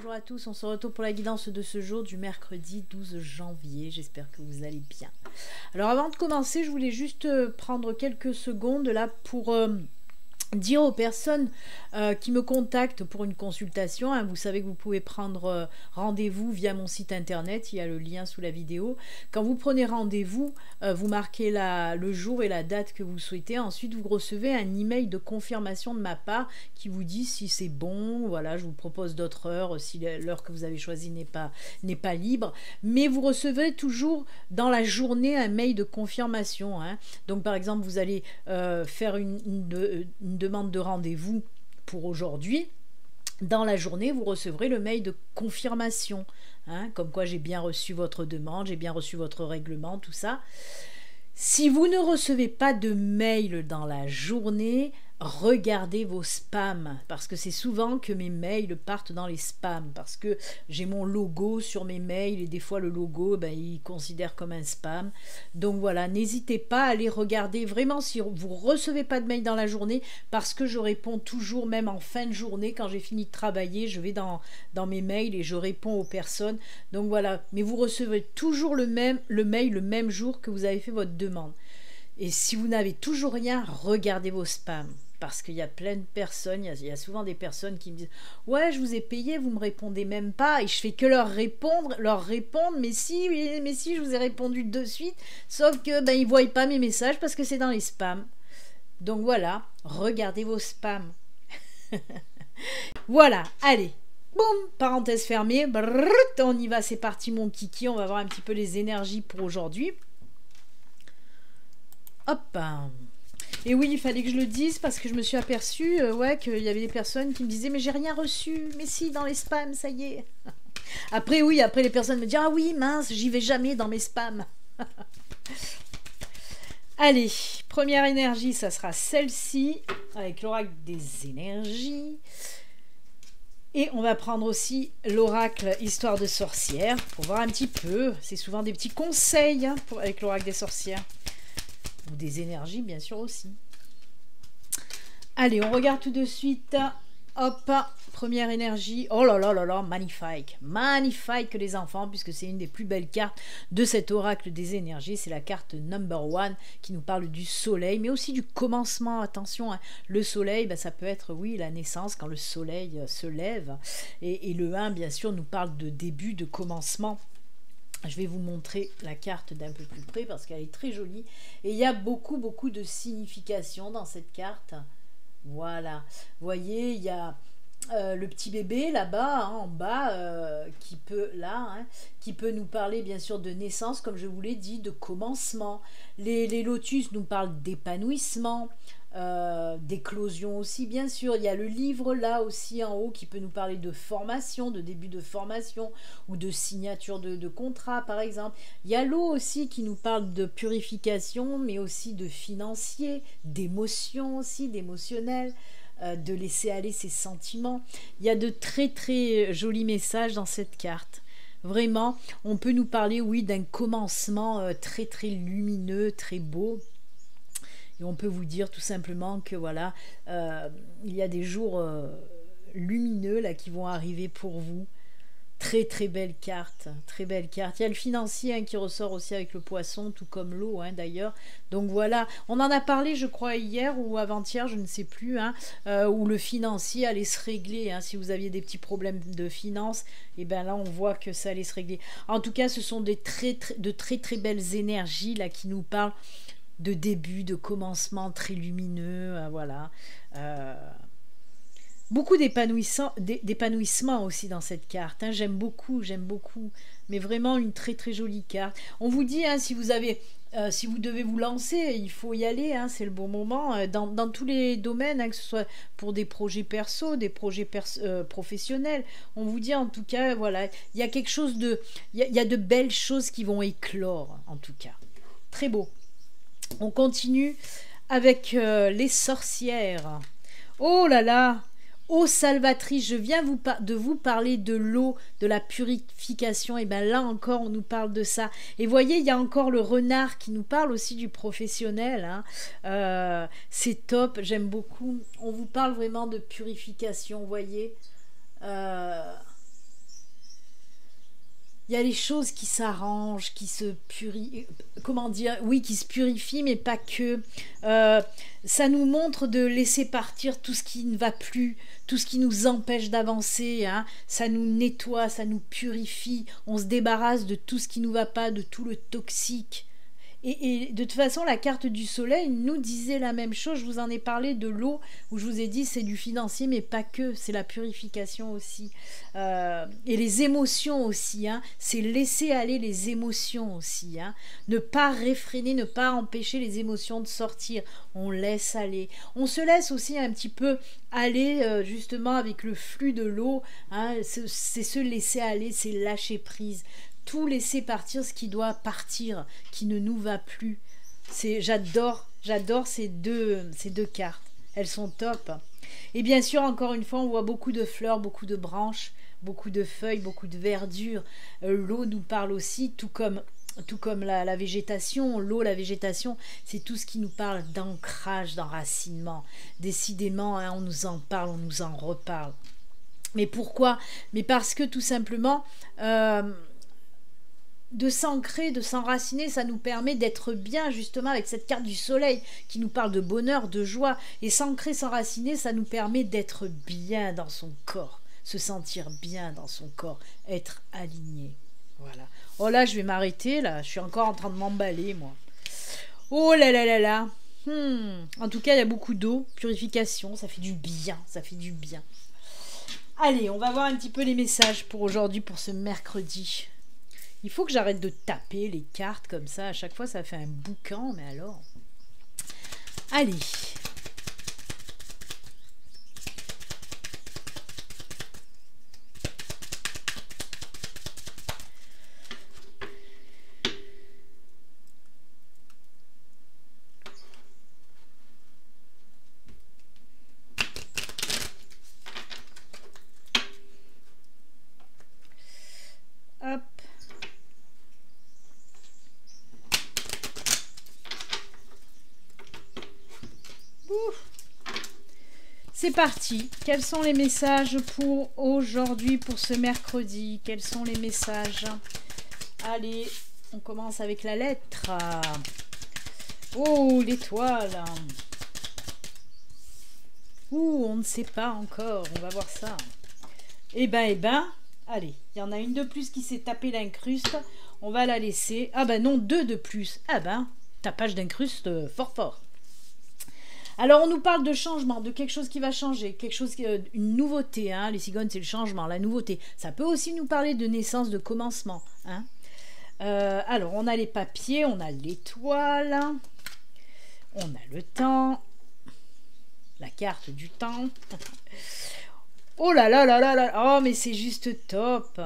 bonjour à tous, on se retrouve pour la guidance de ce jour du mercredi 12 janvier, j'espère que vous allez bien. Alors avant de commencer, je voulais juste prendre quelques secondes là pour dire aux personnes qui me contactent pour une consultation, hein, vous savez que vous pouvez prendre rendez-vous via mon site internet, il y a le lien sous la vidéo. Quand vous prenez rendez-vous, vous marquez le jour et la date que vous souhaitez, ensuite vous recevez un email de confirmation de ma part qui vous dit si c'est bon, voilà, je vous propose d'autres heures, si l'heure que vous avez choisie n'est pas libre, mais vous recevrez toujours dans la journée un mail de confirmation, hein. Donc par exemple, vous allez faire une demande de rendez-vous pour aujourd'hui. Dans la journée, vous recevrez le mail de confirmation, hein, comme quoi j'ai bien reçu votre demande, j'ai bien reçu votre règlement, tout ça. Si vous ne recevez pas de mail dans la journée, regardez vos spams, parce que c'est souvent que mes mails partent dans les spams, parce que j'ai mon logo sur mes mails et des fois le logo, il considère comme un spam. Donc voilà, n'hésitez pas à aller regarder vraiment si vous recevez pas de mail dans la journée, parce que je réponds toujours, même en fin de journée, quand j'ai fini de travailler, je vais dans mes mails et je réponds aux personnes. Donc voilà, mais vous recevez toujours le mail le même jour que vous avez fait votre demande. Et si vous n'avez toujours rien, regardez vos spams. Parce qu'il y a plein de personnes, il y a souvent des personnes qui me disent « Ouais, je vous ai payé, vous me répondez même pas. » Et je fais que leur répondre, mais si, je vous ai répondu de suite. Sauf que ils ne voient pas mes messages parce que c'est dans les spams. Donc voilà, regardez vos spams. Voilà, allez. Boum, parenthèse fermée. Brrr, on y va, c'est parti mon kiki. On va voir un petit peu les énergies pour aujourd'hui. Hop. Et oui, il fallait que je le dise parce que je me suis aperçue qu'il y avait des personnes qui me disaient « Mais j'ai rien reçu. Mais si, dans les spams, ça y est. » Après, oui, après les personnes me disent « Ah oui, mince, j'y vais jamais dans mes spams. » Allez, première énergie, ça sera celle-ci, avec l'oracle des énergies. Et on va prendre aussi l'oracle Histoire de sorcière, pour voir un petit peu. C'est souvent des petits conseils avec l'oracle des sorcières. Ou des énergies, bien sûr, aussi. Allez, on regarde tout de suite. Hop, première énergie. Oh là là là là, magnifique. Magnifique les enfants, puisque c'est une des plus belles cartes de cet oracle des énergies. C'est la carte number 1 qui nous parle du soleil, mais aussi du commencement. Attention, hein. Le soleil, ça peut être, oui, la naissance, quand le soleil se lève. Et le 1, bien sûr, nous parle de début, de commencement. Je vais vous montrer la carte d'un peu plus près parce qu'elle est très jolie. Et il y a beaucoup de significations dans cette carte. Voilà. Vous voyez, il y a le petit bébé là-bas, en bas, qui peut nous parler bien sûr de naissance, comme je vous l'ai dit, de commencement. Les lotus nous parlent d'épanouissement. D'éclosion aussi bien sûr, il y a le livre là aussi en haut qui peut nous parler de formation, de début de formation ou de signature de contrat par exemple. Il y a l'eau aussi qui nous parle de purification mais aussi de financier, d'émotion aussi, d'émotionnel, de laisser aller ses sentiments. Il y a de très très jolis messages dans cette carte. Vraiment, on peut nous parler oui d'un commencement très très lumineux, très beau. Et on peut vous dire tout simplement que voilà, il y a des jours lumineux là qui vont arriver pour vous. Très très belle carte, très belle carte. Il y a le financier qui ressort aussi avec le poisson, tout comme l'eau d'ailleurs. Donc voilà, on en a parlé je crois hier ou avant-hier, je ne sais plus, où le financier allait se régler. Si vous aviez des petits problèmes de finances, et bien là on voit que ça allait se régler. En tout cas, ce sont de très très belles énergies là qui nous parlent de début, de commencement très lumineux, voilà. Beaucoup d'épanouissement aussi dans cette carte. J'aime beaucoup, mais vraiment une très très jolie carte. On vous dit, si vous devez vous lancer, il faut y aller, c'est le bon moment, dans tous les domaines, que ce soit pour des projets perso, des projets professionnels. On vous dit en tout cas, voilà, il y a quelque chose il y a de belles choses qui vont éclore, en tout cas. Très beau. On continue avec les sorcières. Oh là là! Ô salvatrice, je viens de vous parler de l'eau, de la purification. Et bien là encore, on nous parle de ça. Et voyez, il y a encore le renard qui nous parle aussi du professionnel. C'est top, j'aime beaucoup. On vous parle vraiment de purification, vous voyez. il y a les choses qui s'arrangent, qui se purifient, comment dire, oui, qui se purifient, mais pas que. Ça nous montre de laisser partir tout ce qui ne va plus, tout ce qui nous empêche d'avancer, hein. Ça nous nettoie, ça nous purifie, on se débarrasse de tout ce qui ne nous va pas, de tout le toxique. Et de toute façon, la carte du soleil nous disait la même chose. Je vous en ai parlé de l'eau, où je vous ai dit c'est du financier, mais pas que, c'est la purification aussi. Et les émotions aussi, hein. C'est laisser aller les émotions aussi, hein. Ne pas réfréner, ne pas empêcher les émotions de sortir. On laisse aller. On se laisse aussi un petit peu aller justement avec le flux de l'eau, hein. C'est se laisser aller, c'est lâcher prise. Tout laisser partir ce qui doit partir, qui ne nous va plus. J'adore ces deux cartes. Elles sont top. Et bien sûr, encore une fois, on voit beaucoup de fleurs, beaucoup de branches, beaucoup de feuilles, beaucoup de verdure. L'eau nous parle aussi, tout comme la végétation. L'eau, la végétation, c'est tout ce qui nous parle d'ancrage, d'enracinement. Décidément, hein, on nous en parle, on nous en reparle. Mais pourquoi? Mais parce que tout simplement... de s'ancrer, de s'enraciner, ça nous permet d'être bien justement avec cette carte du soleil qui nous parle de bonheur, de joie. Et s'ancrer, s'enraciner, ça nous permet d'être bien dans son corps, se sentir bien dans son corps, être aligné. Voilà. Oh là, je vais m'arrêter là, je suis encore en train de m'emballer moi. Oh là là là là. En tout cas, il y a beaucoup d'eau, purification, ça fait du bien, ça fait du bien. Allez, on va voir un petit peu les messages pour aujourd'hui, pour ce mercredi. Il faut que j'arrête de taper les cartes comme ça. À chaque fois, ça fait un boucan. Mais alors... Allez. Hop. C'est parti. Quels sont les messages pour aujourd'hui, pour ce mercredi? Quels sont les messages? Allez, on commence avec la lettre. Oh, l'étoile. Ouh, on ne sait pas encore. On va voir ça. Eh ben, allez. Il y en a une de plus qui s'est tapée l'incruste. On va la laisser. Ah ben non, deux de plus. Ah ben, tapage d'incruste fort fort. Alors on nous parle de changement, de quelque chose qui va changer, quelque chose, une nouveauté, hein. Les cigognes c'est le changement, la nouveauté. Ça peut aussi nous parler de naissance, de commencement, hein. Alors on a les papiers, on a l'étoile, on a le temps, la carte du temps. Oh là là là là là, oh mais c'est juste top.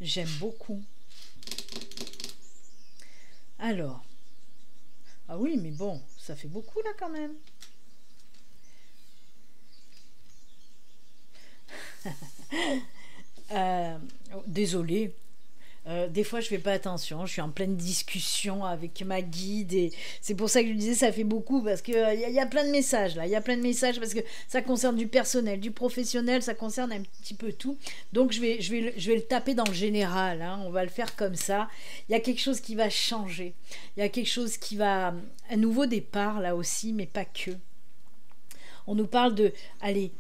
J'aime beaucoup. Alors, ah oui mais bon, ça fait beaucoup là quand même. Désolée. Des fois je fais pas attention, je suis en pleine discussion avec ma guide et c'est pour ça que je disais ça fait beaucoup parce que y a plein de messages là, il y a plein de messages parce que ça concerne du personnel, du professionnel, ça concerne un petit peu tout. Donc je vais le taper dans le général, hein, on va le faire comme ça. Il y a quelque chose qui va changer, il y a quelque chose qui va, un nouveau départ là aussi, mais pas que. On nous parle de, allez,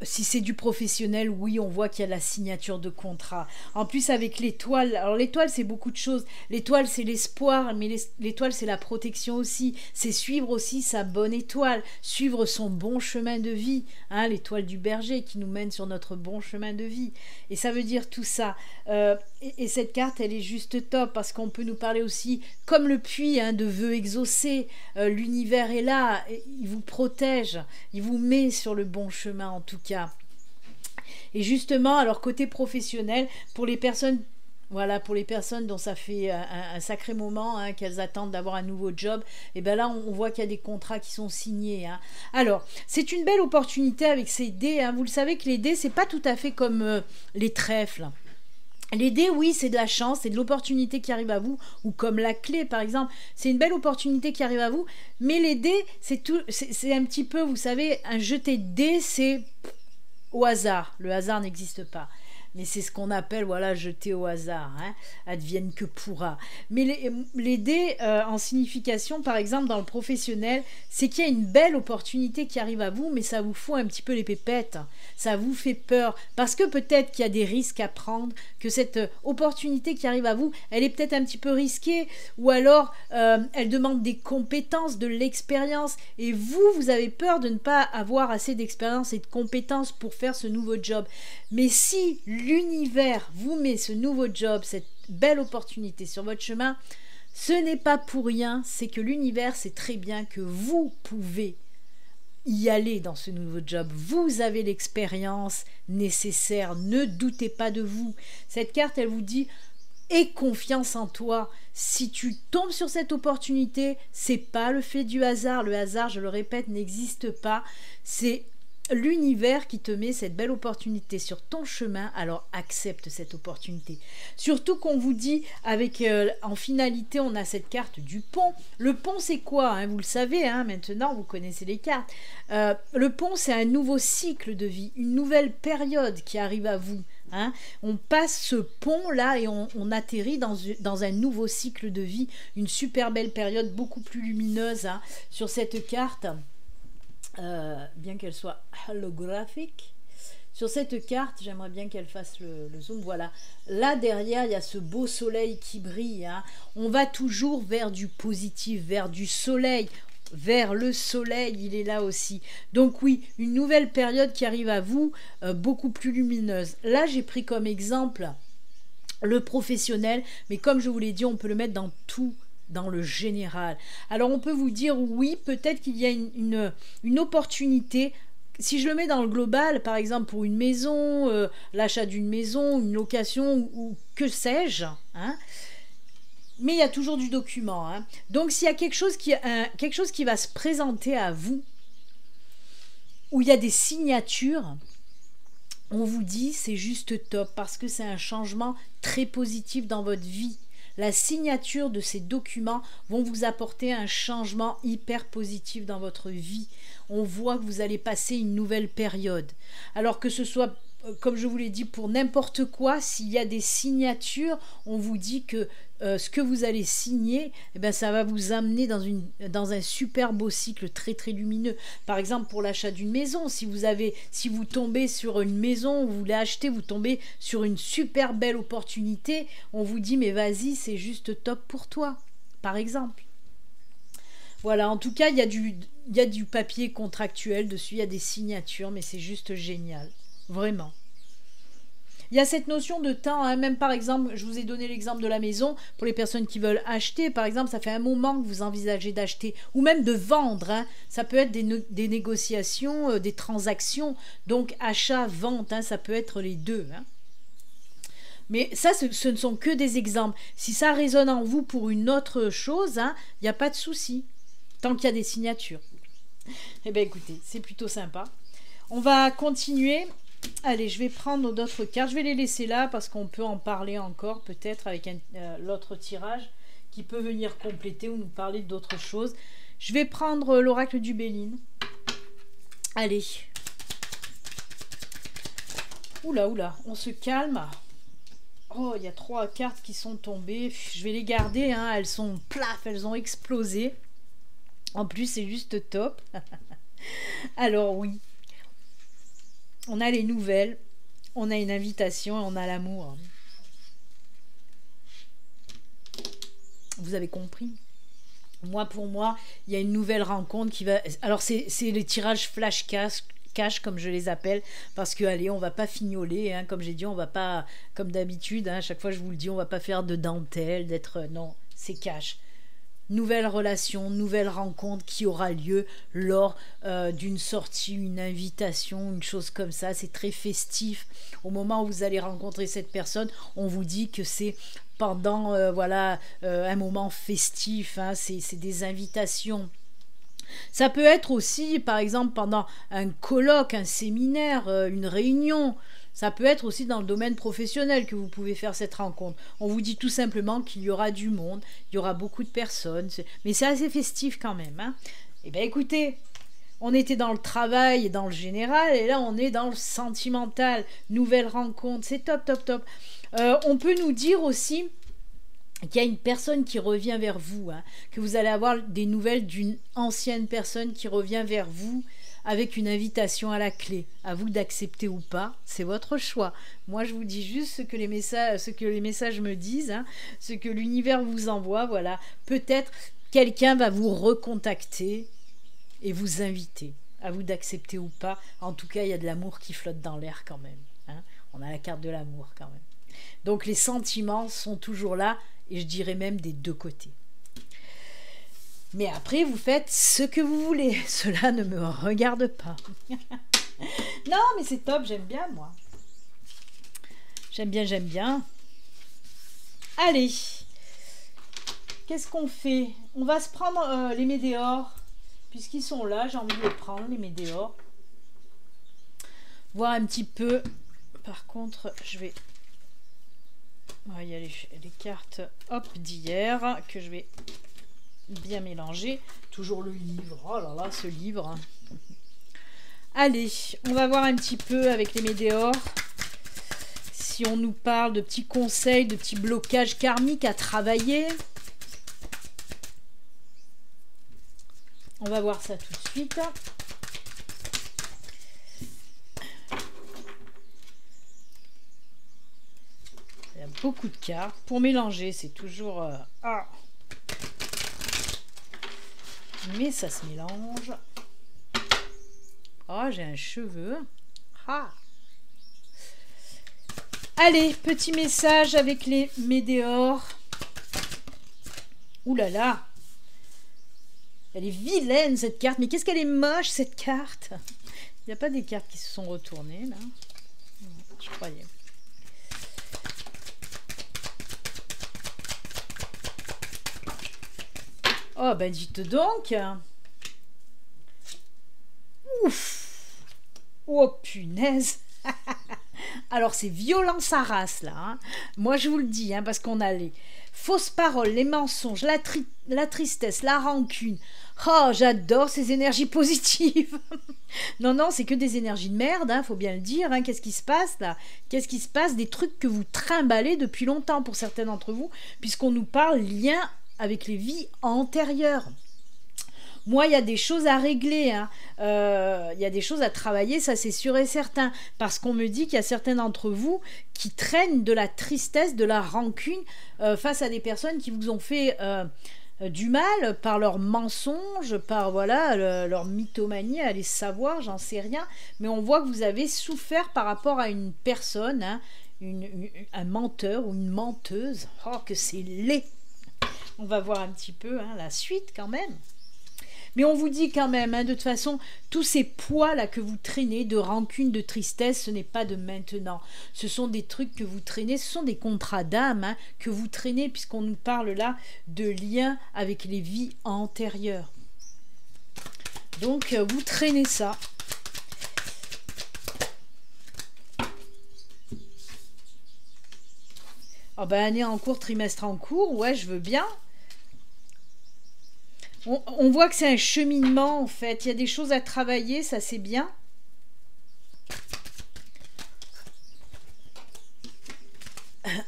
si c'est du professionnel, oui, on voit qu'il y a la signature de contrat. En plus, avec l'étoile, alors l'étoile, c'est beaucoup de choses. L'étoile, c'est l'espoir, mais l'étoile, c'est la protection aussi. C'est suivre aussi sa bonne étoile, suivre son bon chemin de vie. Hein, l'étoile du berger qui nous mène sur notre bon chemin de vie. Et ça veut dire tout ça. Et cette carte, elle est juste top parce qu'on peut nous parler aussi, comme le puits, hein, de vœux exaucés. L'univers est là, il vous protège, il vous met sur le bon chemin en tout cas. Et justement, alors côté professionnel, pour les personnes, voilà, pour les personnes dont ça fait un sacré moment, hein, qu'elles attendent d'avoir un nouveau job, et bien là on voit qu'il y a des contrats qui sont signés, hein. Alors c'est une belle opportunité avec ces dés, hein. Vous le savez que les dés c'est pas tout à fait comme les trèfles. Les dés, oui, c'est de la chance, c'est de l'opportunité qui arrive à vous, ou comme la clé par exemple, c'est une belle opportunité qui arrive à vous, mais les dés, c'est un petit peu, vous savez, un jeté de dés, c'est au hasard, le hasard n'existe pas. mais c'est ce qu'on appelle, voilà, jeter au hasard, hein, advienne que pourra. Mais les dés, en signification, par exemple, dans le professionnel, c'est qu'il y a une belle opportunité qui arrive à vous, mais ça vous fout un petit peu les pépettes, ça vous fait peur, parce que peut-être qu'il y a des risques à prendre, que cette opportunité qui arrive à vous, elle est peut-être un petit peu risquée, ou alors elle demande des compétences, de l'expérience, et vous avez peur de ne pas avoir assez d'expérience et de compétences pour faire ce nouveau job. Mais si l'univers vous met ce nouveau job, cette belle opportunité sur votre chemin, ce n'est pas pour rien, c'est que l'univers sait très bien que vous pouvez y aller dans ce nouveau job. Vous avez l'expérience nécessaire, ne doutez pas de vous. Cette carte, elle vous dit: aie confiance en toi. Si tu tombes sur cette opportunité, c'est pas le fait du hasard. Le hasard, je le répète, n'existe pas. C'est l'univers qui te met cette belle opportunité sur ton chemin, alors accepte cette opportunité. Surtout qu'on vous dit, avec en finalité, on a cette carte du pont. Le pont, c'est quoi, hein? Vous le savez, hein, maintenant, vous connaissez les cartes. Le pont, c'est un nouveau cycle de vie, une nouvelle période qui arrive à vous. Hein, on passe ce pont-là et on atterrit dans un nouveau cycle de vie, une super belle période, beaucoup plus lumineuse, hein, sur cette carte, bien qu'elle soit holographique. Sur cette carte, j'aimerais bien qu'elle fasse le zoom, voilà. Là, derrière, il y a ce beau soleil qui brille. Hein. On va toujours vers du positif, vers du soleil. Vers le soleil, il est là aussi. Donc oui, une nouvelle période qui arrive à vous, beaucoup plus lumineuse. Là, j'ai pris comme exemple le professionnel, mais comme je vous l'ai dit, on peut le mettre dans tout, dans le général. Alors on peut vous dire, oui, peut-être qu'il y a une opportunité. Si je le mets dans le global, par exemple pour une maison, l'achat d'une maison, une location, ou que sais-je, hein, mais il y a toujours du document. Hein. Donc s'il y a quelque chose qui va se présenter à vous, où il y a des signatures, on vous dit c'est juste top, parce que c'est un changement très positif dans votre vie. La signature de ces documents vont vous apporter un changement hyper positif dans votre vie. On voit que vous allez passer une nouvelle période. Alors que ce soit, comme je vous l'ai dit, pour n'importe quoi, s'il y a des signatures, on vous dit que ce que vous allez signer, eh ben, ça va vous amener dans un super beau cycle très très lumineux. Par exemple, pour l'achat d'une maison, si vous tombez sur une maison, vous l'achetez, vous tombez sur une super belle opportunité, on vous dit mais vas-y, c'est juste top pour toi, par exemple. Voilà, en tout cas, il y a du papier contractuel dessus, il y a des signatures, mais c'est juste génial, vraiment. Il y a cette notion de temps, hein, même par exemple, je vous ai donné l'exemple de la maison, pour les personnes qui veulent acheter, par exemple, ça fait un moment que vous envisagez d'acheter, ou même de vendre, hein, ça peut être des négociations, des transactions, donc achat, vente, hein, ça peut être les deux. Hein. Mais ça, ce ne sont que des exemples. Si ça résonne en vous pour une autre chose, hein, il n'y a pas de souci, tant qu'il y a des signatures. Eh bien écoutez, c'est plutôt sympa. On va continuer. Allez, je vais prendre d'autres cartes. Je vais les laisser là parce qu'on peut en parler encore peut-être avec l'autre tirage qui peut venir compléter ou nous parler d'autres choses. Je vais prendre l'oracle du Béline. Allez. Oula, oula, on se calme. Oh, il y a 3 cartes qui sont tombées. Je vais les garder, hein. Elles sont plaf, elles ont explosé. En plus, c'est juste top. Alors oui. On a les nouvelles, on a une invitation et on a l'amour. Vous avez compris? Moi, pour moi, il y a une nouvelle rencontre qui va... Alors, c'est les tirages flash cash, comme je les appelle, parce que, allez, on va pas fignoler, hein, comme j'ai dit, on va pas, comme d'habitude, hein, à chaque fois je vous le dis, on va pas faire de dentelle, non, c'est cash. Nouvelle relation, nouvelle rencontre qui aura lieu lors d'une sortie, une invitation, une chose comme ça. C'est très festif. Au moment où vous allez rencontrer cette personne, on vous dit que c'est pendant un moment festif. Hein, c'est des invitations. Ça peut être aussi, par exemple, pendant un colloque, un séminaire, une réunion. Ça peut être aussi dans le domaine professionnel que vous pouvez faire cette rencontre. On vous dit tout simplement qu'il y aura du monde, il y aura beaucoup de personnes, mais c'est assez festif quand même. Hein. Eh bien écoutez, On était dans le travail et dans le général, et là on est dans le sentimental. Nouvelle rencontre, c'est top, top, top. On peut nous dire aussi qu'il y a une personne qui revient vers vous, hein, que vous allez avoir des nouvelles d'une ancienne personne qui revient vers vous avec une invitation à la clé. À vous d'accepter ou pas, c'est votre choix. Moi, je vous dis juste ce que les messages me disent, hein, ce que l'univers vous envoie. Voilà, peut-être quelqu'un va vous recontacter et vous inviter. À vous d'accepter ou pas. En tout cas, il y a de l'amour qui flotte dans l'air quand même. Hein. On a la carte de l'amour quand même. Donc les sentiments sont toujours là, et je dirais même des deux côtés. Mais après, vous faites ce que vous voulez. Cela ne me regarde pas. Non, mais c'est top, j'aime bien, moi. J'aime bien, j'aime bien. Allez. Qu'est-ce qu'on fait? On va se prendre les météores. Puisqu'ils sont là, j'ai envie de les prendre, les météores. Voir un petit peu. Par contre, je vais... Il y a les cartes d'hier que je vais bien mélanger. Toujours le livre. Oh là là, ce livre. Allez, on va voir un petit peu avec les météores si on nous parle de petits conseils, de petits blocages karmiques à travailler. On va voir ça tout de suite. Il y a beaucoup de cartes. Pour mélanger, c'est toujours... Mais ça se mélange. Oh, j'ai un cheveu. Ah. Allez, petit message avec les météores. Ouh là là. Elle est vilaine, cette carte. Mais qu'est-ce qu'elle est moche, cette carte. Il n'y a pas des cartes qui se sont retournées, là. Je croyais. Oh, ben dites donc. Ouf. Oh, punaise. Alors, c'est violent sa race, là. Hein. Moi, je vous le dis, hein, parce qu'on a les fausses paroles, les mensonges, la tristesse, la rancune. Oh, j'adore ces énergies positives. Non, non, c'est que des énergies de merde, hein, faut bien le dire. Hein. Qu'est-ce qui se passe, là? Qu'est-ce qui se passe? Des trucs que vous trimballez depuis longtemps, pour certains d'entre vous, puisqu'on nous parle lien avec les vies antérieures. Moi, il y a des choses à régler, hein. Il y a des choses à travailler, ça c'est sûr et certain, parce qu'on me dit qu'il y a certains d'entre vous qui traînent de la tristesse, de la rancune face à des personnes qui vous ont fait du mal par leurs mensonges, par voilà leur mythomanie, allez savoir, j'en sais rien, mais on voit que vous avez souffert par rapport à une personne, hein, un menteur ou une menteuse. Oh, que c'est laid. On va voir un petit peu hein, la suite quand même. Mais on vous dit quand même, hein, de toute façon, tous ces poids-là que vous traînez, de rancune, de tristesse, ce n'est pas de maintenant. Ce sont des trucs que vous traînez, ce sont des contrats d'âme hein, que vous traînez, puisqu'on nous parle là de liens avec les vies antérieures. Donc, vous traînez ça. Oh ben, année en cours, trimestre en cours, ouais, je veux bien. On voit que c'est un cheminement en fait, il y a des choses à travailler, ça c'est bien.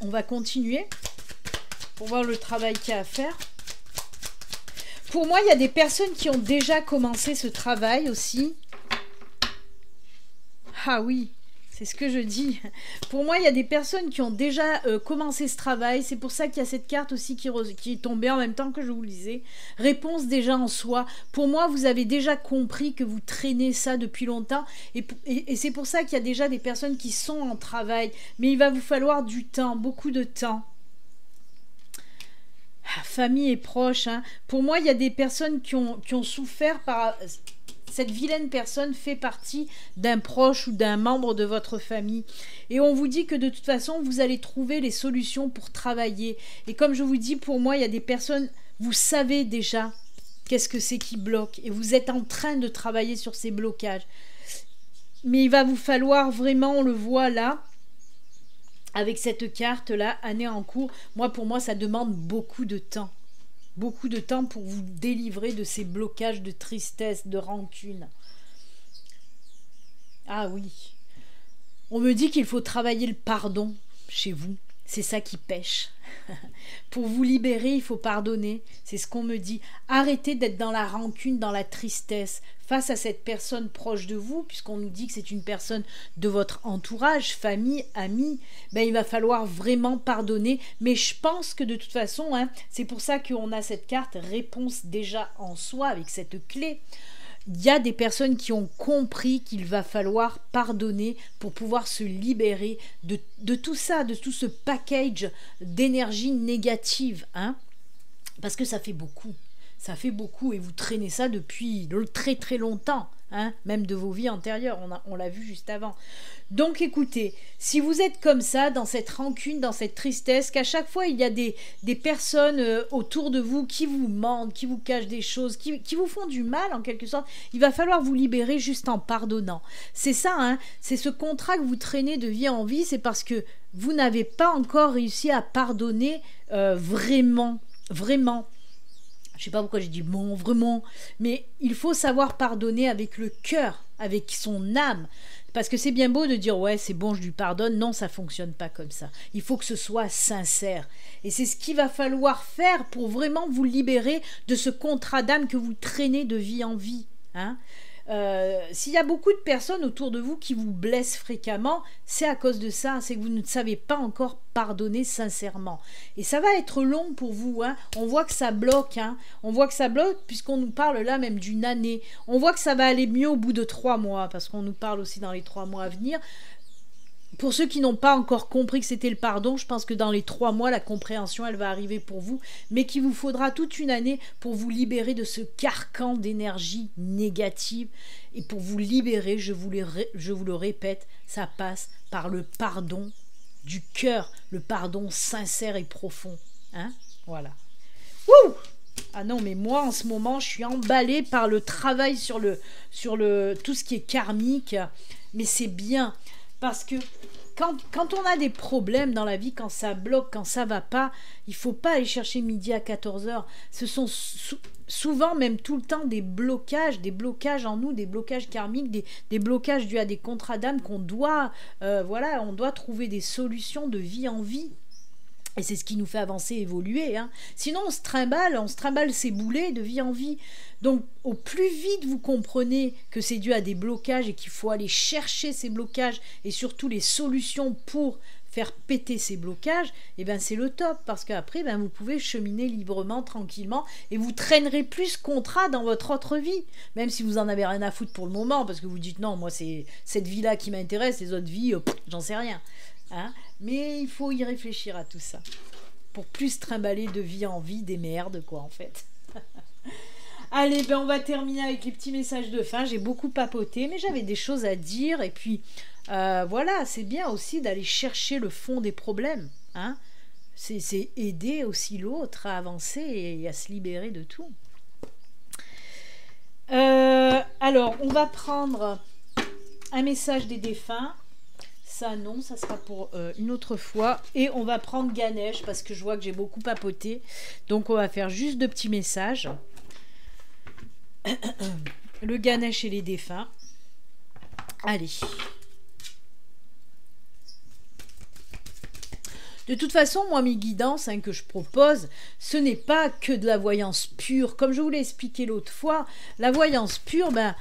On va continuer pour voir le travail qu'il y a à faire. Pour moi, il y a des personnes qui ont déjà commencé ce travail aussi. Ah oui, c'est ce que je dis. Pour moi, il y a des personnes qui ont déjà commencé ce travail. C'est pour ça qu'il y a cette carte aussi qui est tombée en même temps que je vous lisais. Réponse déjà en soi. Pour moi, vous avez déjà compris que vous traînez ça depuis longtemps. Et c'est pour ça qu'il y a déjà des personnes qui sont en travail. Mais il va vous falloir du temps, beaucoup de temps. Famille et proches. Hein. Pour moi, il y a des personnes qui ont souffert par... Cette vilaine personne fait partie d'un proche ou d'un membre de votre famille. Et on vous dit que de toute façon, vous allez trouver les solutions pour travailler. Et comme je vous dis, pour moi, il y a des personnes, vous savez déjà qu'est-ce que c'est qui bloque. Et vous êtes en train de travailler sur ces blocages. Mais il va vous falloir vraiment, on le voit là, avec cette carte-là, année en cours. Moi, pour moi, ça demande beaucoup de temps. Beaucoup de temps pour vous délivrer de ces blocages de tristesse, de rancune. Ah oui. On me dit qu'il faut travailler le pardon chez vous. C'est ça qui pêche. Pour vous libérer, il faut pardonner. C'est ce qu'on me dit. Arrêtez d'être dans la rancune, dans la tristesse face à cette personne proche de vous, puisqu'on nous dit que c'est une personne de votre entourage, famille, amis. Ben, il va falloir vraiment pardonner. Mais je pense que de toute façon, hein, c'est pour ça qu'on a cette carte réponse déjà en soi avec cette clé. Il y a des personnes qui ont compris qu'il va falloir pardonner pour pouvoir se libérer de tout ça, de tout ce package d'énergie négative, hein, parce que ça fait beaucoup. Ça fait beaucoup et vous traînez ça depuis très très longtemps, hein, même de vos vies antérieures, on l'a vu juste avant. Donc écoutez, si vous êtes comme ça, dans cette rancune, dans cette tristesse, qu'à chaque fois il y a des personnes autour de vous qui vous mentent, qui vous cachent des choses, qui vous font du mal en quelque sorte, il va falloir vous libérer juste en pardonnant. C'est ça, hein, c'est ce contrat que vous traînez de vie en vie, c'est parce que vous n'avez pas encore réussi à pardonner vraiment. Je sais pas pourquoi j'ai dit bon, vraiment, mais il faut savoir pardonner avec le cœur, avec son âme. Parce que c'est bien beau de dire ouais c'est bon je lui pardonne, non ça fonctionne pas comme ça, il faut que ce soit sincère et c'est ce qu'il va falloir faire pour vraiment vous libérer de ce contrat d'âme que vous traînez de vie en vie, hein. S'il y a beaucoup de personnes autour de vous qui vous blessent fréquemment, c'est à cause de ça, c'est que vous ne savez pas encore pardonner sincèrement. Et ça va être long pour vous, hein. On voit que ça bloque, hein. On voit que ça bloque puisqu'on nous parle là même d'une année. On voit que ça va aller mieux au bout de 3 mois, parce qu'on nous parle aussi dans les 3 mois à venir. Pour ceux qui n'ont pas encore compris que c'était le pardon, je pense que dans les 3 mois, la compréhension, elle va arriver pour vous, mais qu'il vous faudra toute une année pour vous libérer de ce carcan d'énergie négative. Et pour vous libérer, je vous le répète, ça passe par le pardon du cœur, le pardon sincère et profond. Hein, voilà. Wouh! Ah non, mais moi, en ce moment, je suis emballée par le travail sur tout ce qui est karmique, mais c'est bien. Parce que quand on a des problèmes dans la vie, quand ça bloque, quand ça va pas, il faut pas aller chercher midi à 14h. Ce sont souvent, même tout le temps, des blocages en nous, des blocages karmiques, des blocages dus à des contrats d'âme qu'on doit, on doit trouver des solutions de vie en vie. Et c'est ce qui nous fait avancer, évoluer, hein. Sinon, on se trimballe ses boulets de vie en vie. Donc, au plus vite vous comprenez que c'est dû à des blocages et qu'il faut aller chercher ces blocages et surtout les solutions pour faire péter ces blocages, et ben c'est le top, parce qu'après, ben, vous pouvez cheminer librement, tranquillement, et vous traînerez plus ce contrat dans votre autre vie, même si vous en avez rien à foutre pour le moment, parce que vous dites non, moi c'est cette vie-là qui m'intéresse, les autres vies, j'en sais rien. Hein, mais il faut y réfléchir à tout ça pour plus trimballer de vie en vie des merdes quoi en fait. Allez, ben on va terminer avec les petits messages de fin. J'ai beaucoup papoté mais j'avais des choses à dire et puis voilà, c'est bien aussi d'aller chercher le fond des problèmes, hein. C'est aider aussi l'autre à avancer et à se libérer de tout. Alors on va prendre un message des défunts. Ça non, ça sera pour une autre fois. Et on va prendre Ganesh parce que je vois que j'ai beaucoup papoté. Donc on va faire juste 2 petits messages. Le Ganesh et les défunts. Allez. De toute façon, moi, mes guidances que je propose, ce n'est pas que de la voyance pure. Comme je vous l'ai expliqué l'autre fois, la voyance pure, ben...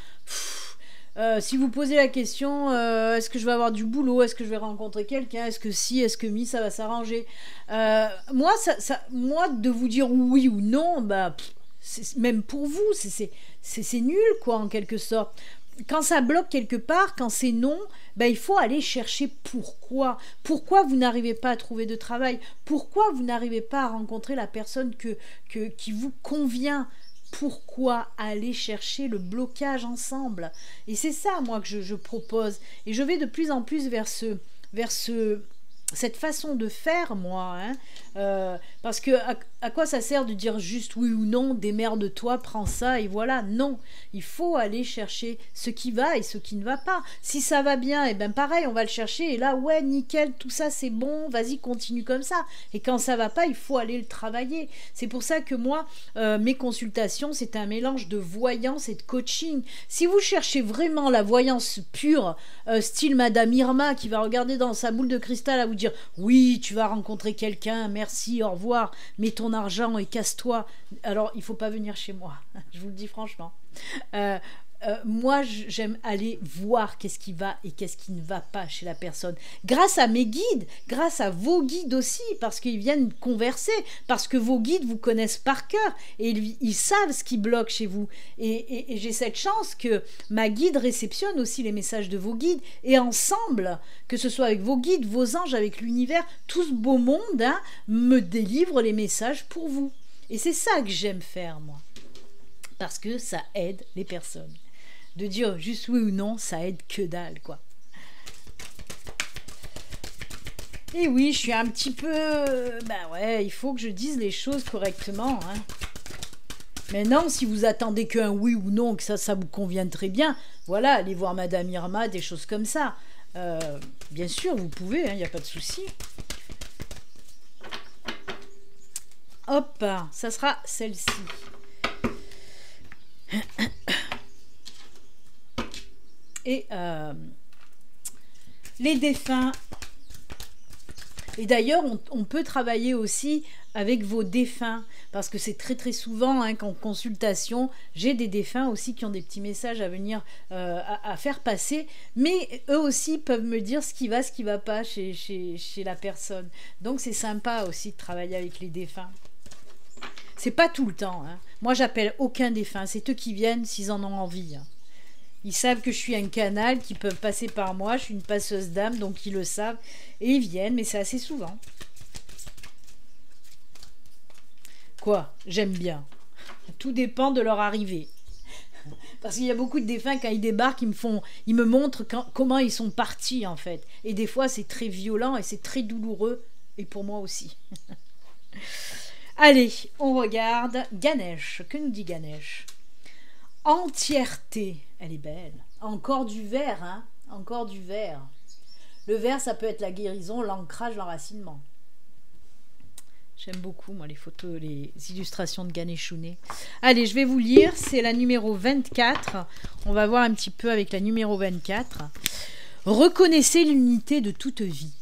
si vous posez la question, est-ce que je vais avoir du boulot, est-ce que je vais rencontrer quelqu'un, est-ce que si, est-ce que mi, ça va s'arranger, moi, de vous dire oui ou non, bah, même pour vous, c'est nul, quoi, en quelque sorte. Quand ça bloque quelque part, quand c'est non, bah, il faut aller chercher pourquoi. Pourquoi vous n'arrivez pas à trouver de travail? Pourquoi vous n'arrivez pas à rencontrer la personne qui vous convient? Pourquoi aller chercher le blocage ensemble? Et c'est ça, moi, que je propose. Et je vais de plus en plus vers cette façon de faire, moi. Hein, parce que à quoi ça sert de dire juste oui ou non, démerde-toi, prends ça et voilà. Non, il faut aller chercher ce qui va et ce qui ne va pas. Si ça va bien, et ben pareil, on va le chercher et là, ouais, nickel, tout ça c'est bon, vas-y, continue comme ça. Et quand ça va pas, il faut aller le travailler. C'est pour ça que moi, mes consultations, c'est un mélange de voyance et de coaching. Si vous cherchez vraiment la voyance pure, style Madame Irma qui va regarder dans sa boule de cristal à vous dire oui, tu vas rencontrer quelqu'un, merci, au revoir, mets ton argent et casse-toi. Alors, il faut pas venir chez moi, je vous le dis franchement. Moi, j'aime aller voir qu'est-ce qui va et qu'est-ce qui ne va pas chez la personne. Grâce à mes guides, grâce à vos guides aussi, parce qu'ils viennent converser, parce que vos guides vous connaissent par cœur et ils savent ce qui bloque chez vous. Et j'ai cette chance que ma guide réceptionne aussi les messages de vos guides et ensemble, que ce soit avec vos guides, vos anges, avec l'univers, tout ce beau monde me délivre les messages pour vous. Et c'est ça que j'aime faire, moi. Parce que ça aide les personnes. De dire juste oui ou non, ça aide que dalle, quoi. Et oui, je suis un petit peu... Ben ouais, il faut que je dise les choses correctement. Mais non, si vous attendez qu'un oui ou non, que ça vous convienne très bien, voilà, allez voir Madame Irma, des choses comme ça. Bien sûr, vous pouvez, il n'y a pas de souci. Hop, ça sera celle-ci. Et les défunts. Et d'ailleurs, on peut travailler aussi avec vos défunts, parce que c'est très très souvent qu'en consultation, j'ai des défunts aussi qui ont des petits messages à venir à faire passer, mais eux aussi peuvent me dire ce qui va pas chez la personne. Donc c'est sympa aussi de travailler avec les défunts. C'est pas tout le temps. Moi, j'appelle aucun défunt. C'est eux qui viennent s'ils en ont envie. Ils savent que je suis un canal, qu'ils peuvent passer par moi. Je suis une passeuse d'âme, donc ils le savent. Et ils viennent, mais c'est assez souvent. Quoi? J'aime bien. Tout dépend de leur arrivée. Parce qu'il y a beaucoup de défunts, quand ils débarquent, ils me montrent comment ils sont partis, en fait. Et des fois, c'est très violent et c'est très douloureux. Et pour moi aussi. Allez, on regarde Ganesh. Que nous dit Ganesh? Entièreté. Elle est belle. Encore du vert, Encore du vert. Le vert, ça peut être la guérison, l'ancrage, l'enracinement. J'aime beaucoup, moi, les photos, les illustrations de Ganeshune. Allez, je vais vous lire. C'est la numéro 24. On va voir un petit peu avec la numéro 24. Reconnaissez l'unité de toute vie.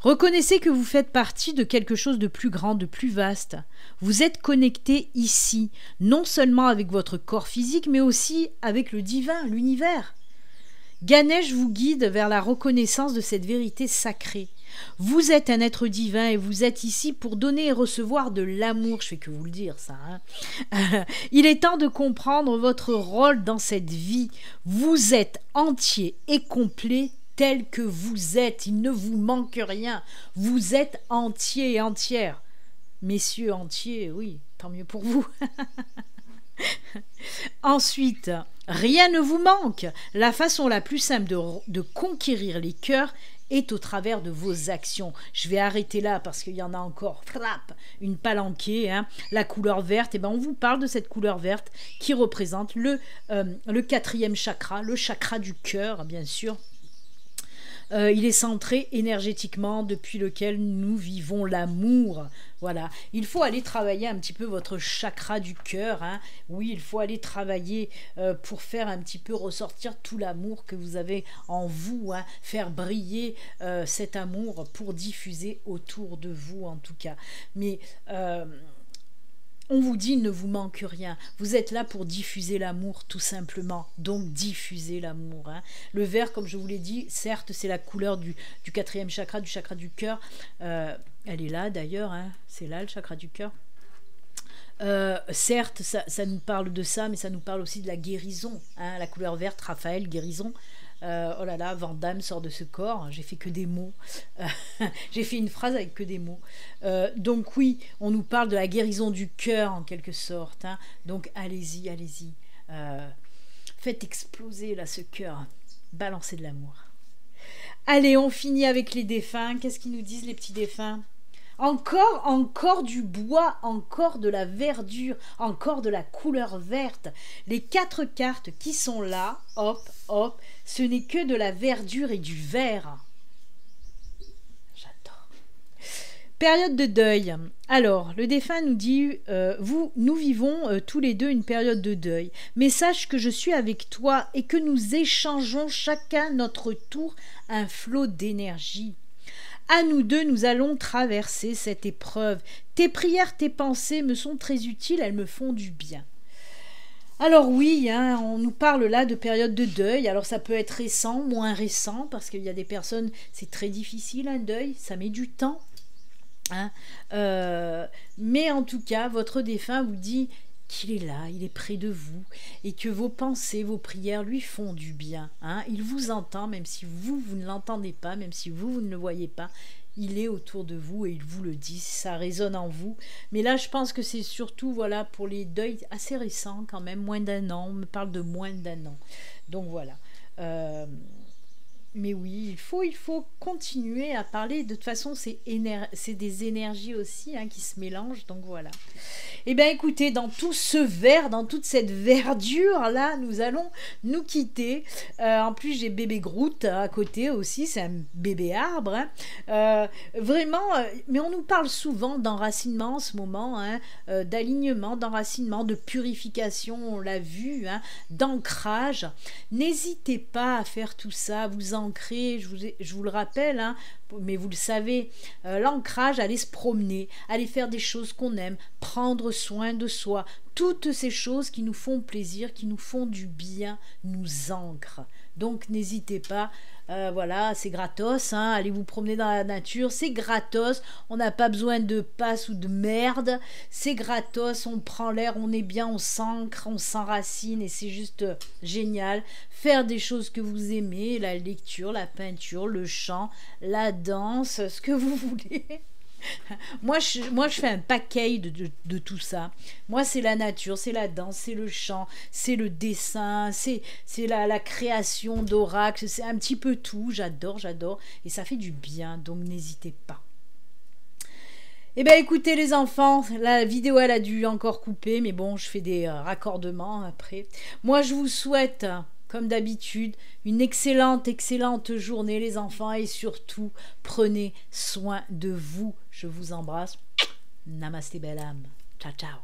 Reconnaissez que vous faites partie de quelque chose de plus grand, de plus vaste. Vous êtes connecté ici, non seulement avec votre corps physique, mais aussi avec le divin, l'univers. Ganesh vous guide vers la reconnaissance de cette vérité sacrée. Vous êtes un être divin et vous êtes ici pour donner et recevoir de l'amour. Je fais que vous le dire, ça. Il est temps de comprendre votre rôle dans cette vie. Vous êtes entier et complet tel que vous êtes, il ne vous manque rien. Vous êtes entier et entière. Messieurs entiers, oui, tant mieux pour vous. Ensuite, rien ne vous manque. La façon la plus simple de conquérir les cœurs est au travers de vos actions. Je vais arrêter là parce qu'il y en a encore. Une palanquée, la couleur verte. Et ben on vous parle de cette couleur verte qui représente le 4e chakra, le chakra du cœur, bien sûr. Il est centré énergétiquement depuis lequel nous vivons l'amour. Voilà. Il faut aller travailler un petit peu votre chakra du cœur. Oui, il faut aller travailler pour faire un petit peu ressortir tout l'amour que vous avez en vous. Faire briller cet amour pour diffuser autour de vous en tout cas. Mais... on vous dit, il ne vous manque rien. Vous êtes là pour diffuser l'amour, tout simplement. Donc, diffusez l'amour. Le vert, comme je vous l'ai dit, certes, c'est la couleur du 4e chakra, du chakra du cœur. Elle est là, d'ailleurs. C'est là, le chakra du cœur. Certes, ça nous parle de ça, mais ça nous parle aussi de la guérison. La couleur verte, Raphaël, guérison. Oh là là, Van Damme sort de ce corps, j'ai fait que des mots, j'ai fait une phrase avec que des mots. Donc oui, on nous parle de la guérison du cœur en quelque sorte, donc allez-y, allez-y, faites exploser là ce cœur, balancez de l'amour. Allez, on finit avec les défunts. Qu'est-ce qu'ils nous disent les petits défunts? encore du bois, encore de la verdure, encore de la couleur verte. Les 4 cartes qui sont là, hop, hop, ce n'est que de la verdure et du vert. J'adore. Période de deuil. Alors, le défunt nous dit, nous vivons tous les deux une période de deuil, mais sache que je suis avec toi et que nous échangeons chacun notre tour un flot d'énergie. À nous deux, nous allons traverser cette épreuve. Tes prières, tes pensées me sont très utiles, elles me font du bien. Alors oui, hein, on nous parle là de période de deuil. Alors ça peut être récent, moins récent, parce qu'il y a des personnes, c'est très difficile un deuil, ça met du temps. Hein. Mais en tout cas, votre défunt vous dit qu'il est là, il est près de vous et que vos pensées, vos prières lui font du bien. Hein. Il vous entend, même si vous ne l'entendez pas, même si vous ne le voyez pas. Il est autour de vous et il vous le dit, ça résonne en vous. Mais là, je pense que c'est surtout voilà, pour les deuils assez récents quand même, moins d'1 an. On me parle de moins d'1 an. Donc voilà. Mais oui, il faut continuer à parler. De toute façon, c'est des énergies aussi hein, qui se mélangent. Donc voilà. Eh bien, écoutez, dans tout ce vert, dans toute cette verdure-là, nous allons nous quitter. En plus, j'ai bébé Groot à côté aussi. C'est un bébé arbre. Hein. Vraiment, mais on nous parle souvent d'enracinement en ce moment, hein, d'alignement, d'enracinement, de purification, on l'a vu, hein, d'ancrage. N'hésitez pas à faire tout ça, vous ancrer, je vous le rappelle, hein, mais vous le savez, l'ancrage, aller se promener, aller faire des choses qu'on aime, prendre soin de soi, toutes ces choses qui nous font plaisir, qui nous font du bien, nous ancrent. Donc n'hésitez pas, voilà, c'est gratos, hein, allez vous promener dans la nature, c'est gratos, on n'a pas besoin de passe ou de merde, c'est gratos, on prend l'air, on est bien, on s'ancre, on s'enracine et c'est juste génial. Faire des choses que vous aimez, la lecture, la peinture, le chant, la danse, ce que vous voulez. Moi, je fais un package de tout ça. Moi, c'est la nature, c'est la danse, c'est le chant, c'est le dessin, c'est la création d'oracles, c'est un petit peu tout. J'adore, et ça fait du bien, donc n'hésitez pas. Eh bien, écoutez les enfants, la vidéo, elle a dû encore couper, mais bon, je fais des raccordements après. Moi, je vous souhaite... comme d'habitude, une excellente journée les enfants et surtout, prenez soin de vous. Je vous embrasse. Namasté belle âme. Ciao, ciao.